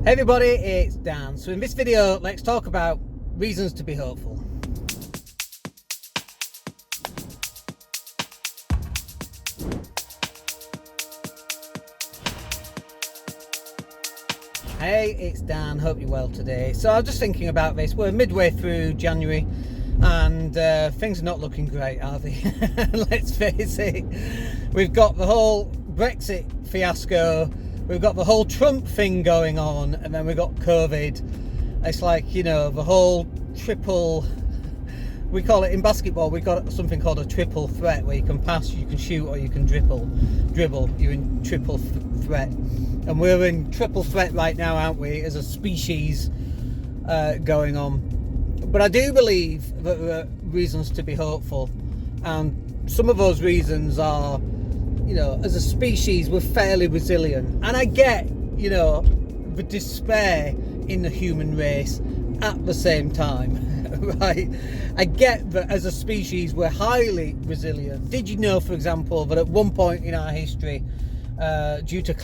Hey everybody, it's Dan. So in this video, let's talk about reasons to be hopeful. Hey, it's Dan. Hope you're well today. So I was just thinking about this. We're midway through January and things are not looking great, are they? Let's face it. We've got the whole Brexit fiasco. We've got the whole Trump thing going on, and then we've got COVID. It's like, you know, the whole triple, we call it in basketball, we've got something called a triple threat, where you can pass, you can shoot, or you can dribble. You're in triple threat. And we're in triple threat right now, aren't we, as a species going on. But I do believe that there are reasons to be hopeful. And some of those reasons are, you know, as a species, we're fairly resilient. And I get, you know, the despair in the human race at the same time, right? I get that as a species, we're highly resilient. Did you know, for example, that at one point in our history, due to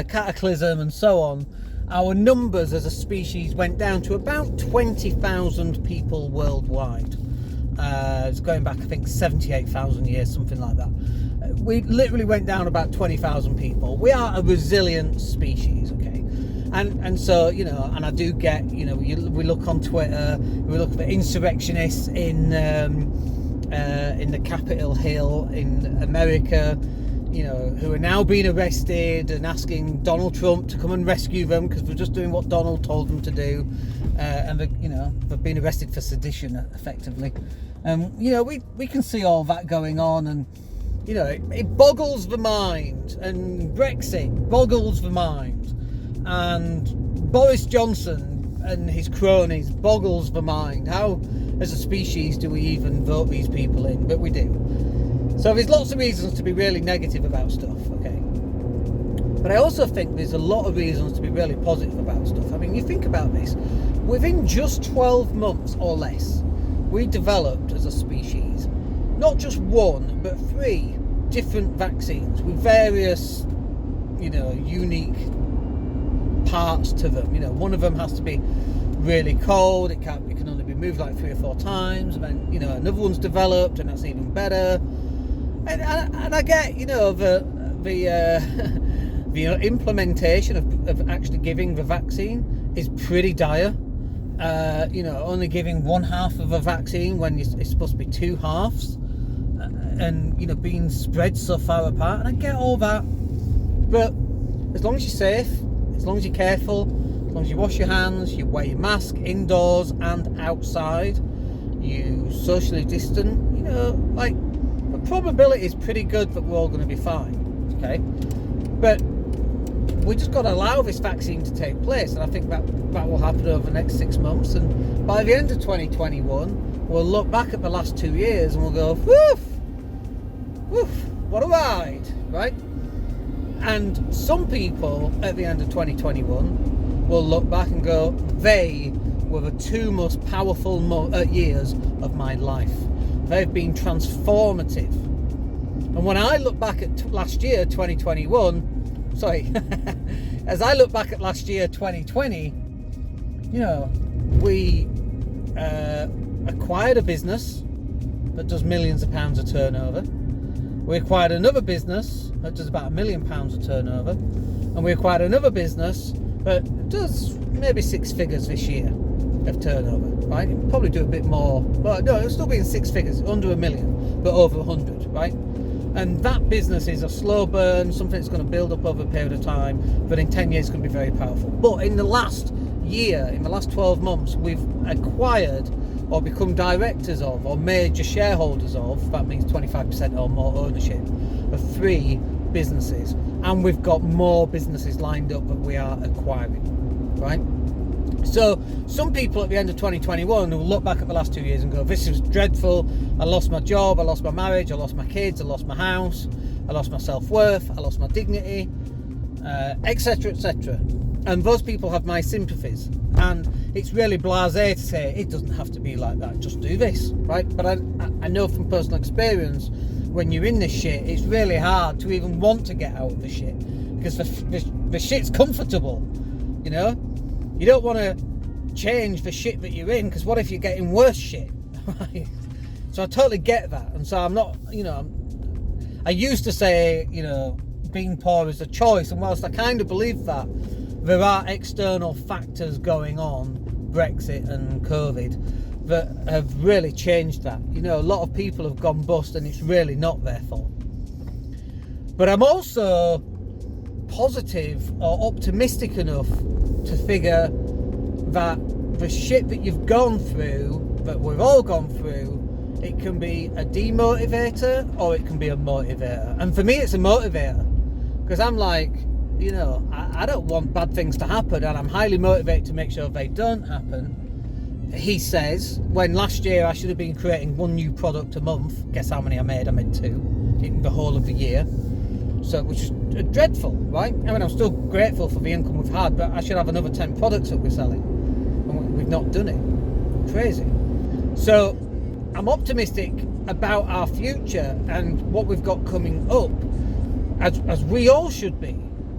cataclysm and so on, our numbers as a species went down to about 20,000 people worldwide. It's going back, I think, 78,000 years, something like that. We literally went down about 20,000 people. We are a resilient species, okay? And so, you know, and I do get, you know, we look on Twitter, we look for insurrectionists in the Capitol Hill in America, you know, who are now being arrested and asking Donald Trump to come and rescue them because we're just doing what Donald told them to do. And they've been arrested for sedition, effectively. You know, we can see all that going on, and you know, it boggles the mind, and Brexit boggles the mind, and Boris Johnson and his cronies boggles the mind. How, as a species, do we even vote these people in? But we do. So there's lots of reasons to be really negative about stuff, okay? But I also think there's a lot of reasons to be really positive about stuff. I mean, you think about this. Within just 12 months or less, we developed as a species not just one, but 3 different vaccines with various, you know, unique parts to them. You know, one of them has to be really cold. It can only be moved like 3 or 4 times. And then, you know, another one's developed, and that's even better. And I get, you know, the implementation of actually giving the vaccine is pretty dire. You know, only giving 1/2 of a vaccine when it's supposed to be 2 halves, and you know, being spread so far apart. And I get all that, but as long as you're safe, as long as you're careful, as long as you wash your hands, you wear your mask indoors and outside, you socially distant, you know, like, the probability is pretty good that we're all going to be fine, okay? But we just got to allow this vaccine to take place, and I think that will happen over the next 6 months. And by the end of 2021, we'll look back at the last 2 years and we'll go, woof, woof, what a ride, right? And some people at the end of 2021 will look back and go, they were the 2 most powerful years of my life. They've been transformative. And when I look back at last year, 2021, sorry, as I look back at last year, 2020, you know, we acquired a business that does millions of pounds of turnover. We acquired another business that does about £1 million of turnover. And we acquired another business that does maybe 6 figures this year of turnover, right? It'll probably do a bit more, but no, it'll still be in 6 figures, under $1 million, but over 100, right? And that business is a slow burn, something that's going to build up over a period of time, but in 10 years it's going to be very powerful. But in the last year, in the last 12 months, we've acquired or become directors of, or major shareholders of, that means 25% or more ownership, of 3 businesses. And we've got more businesses lined up that we are acquiring, right? So some people at the end of 2021 will look back at the last 2 years and go, this is dreadful. I lost my job, I lost my marriage, I lost my kids, I lost my house, I lost my self-worth, I lost my dignity, etc, etc. And those people have my sympathies. And it's really blasé to say it doesn't have to be like that, just do this, right? But I know from personal experience, when you're in this shit, it's really hard to even want to get out of the shit, because the shit's comfortable, you know? You don't want to change the shit that you're in, because what if you're getting worse shit? Right? So I totally get that. And so I'm not, I used to say, being poor is a choice, and whilst I kind of believe that, there are external factors going on, Brexit and COVID, that have really changed that. A lot of people have gone bust, and it's really not their fault. But I'm also positive or optimistic enough to figure that the shit that you've gone through, that we've all gone through, it can be a demotivator or it can be a motivator. And for me, it's a motivator, because I'm like, I don't want bad things to happen, and I'm highly motivated to make sure they don't happen. He says, when last year I should have been creating 1 new product a month, guess how many I made? I made 2 in the whole of the year. So, which is dreadful, right? I mean, I'm still grateful for the income we've had, but I should have another 10 products that we're selling, and we've not done it. Crazy. So I'm optimistic about our future and what we've got coming up, as we all should be.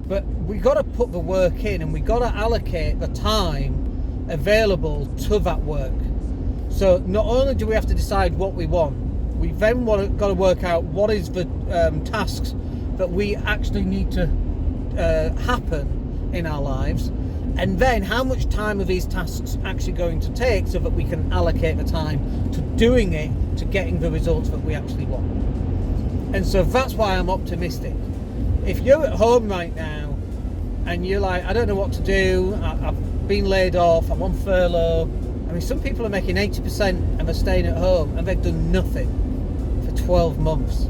But we got to put the work in, and we got to allocate the time available to that work. So not only do we have to decide what we want, we then got to work out what is the tasks that we actually need to happen in our lives, and then how much time are these tasks actually going to take, so that we can allocate the time to doing it, to getting the results that we actually want. And so that's why I'm optimistic. If you're at home right now and you're like, I don't know what to do, I've been laid off, I'm on furlough. I mean, some people are making 80% and they're staying at home, and they've done nothing for 12 months.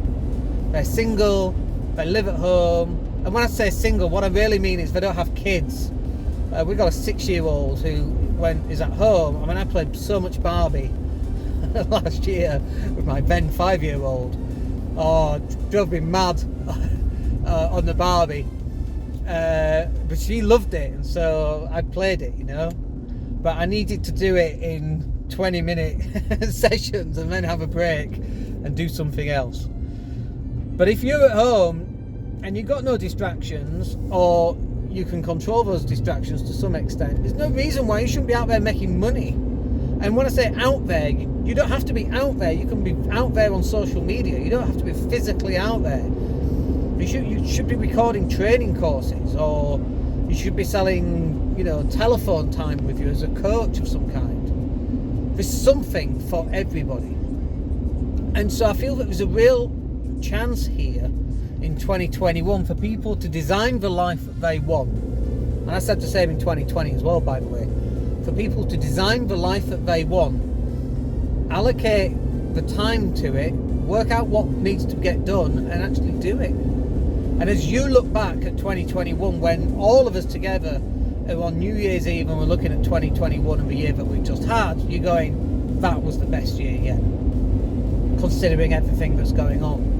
They're single, they live at home, and when I say single, what I really mean is they don't have kids. We've got a 6-year-old who is at home. I mean, I played so much Barbie last year with my then 5-year-old. Oh, it drove me mad on the Barbie. But she loved it, and so I played it, But I needed to do it in 20-minute sessions and then have a break and do something else. But if you're at home and you've got no distractions, or you can control those distractions to some extent, there's no reason why you shouldn't be out there making money. And when I say out there, you don't have to be out there. You can be out there on social media. You don't have to be physically out there. You should be recording training courses, or you should be selling, telephone time with you as a coach of some kind. There's something for everybody. And so I feel that there's a real chance here in 2021 for people to design the life that they want. And I said the same in 2020 as well, by the way. For people to design the life that they want, allocate the time to it, work out what needs to get done, and actually do it. And as you look back at 2021, when all of us together are on New Year's Eve and we're looking at 2021 and the year that we just had, you're going, that was the best year yet, considering everything that's going on.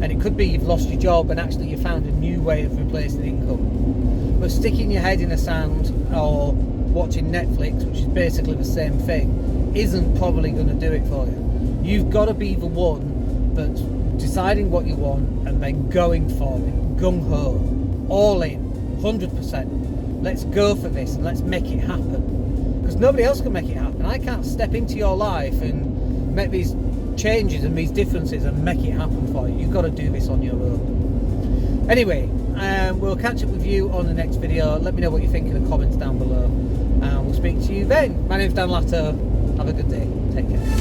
And it could be you've lost your job and actually you found a new way of replacing income. But sticking your head in the sand or watching Netflix, which is basically the same thing, isn't probably going to do it for you. You've got to be the one that's deciding what you want and then going for it, gung-ho, all in, 100%. Let's go for this and let's make it happen. Because nobody else can make it happen. I can't step into your life and make these changes and these differences and make it happen for you. You've got to do this on your own. Anyway, we'll catch up with you on the next video. Let me know what you think in the comments down below, and we'll speak to you then. My name's Dan Latto. Have a good day. Take care.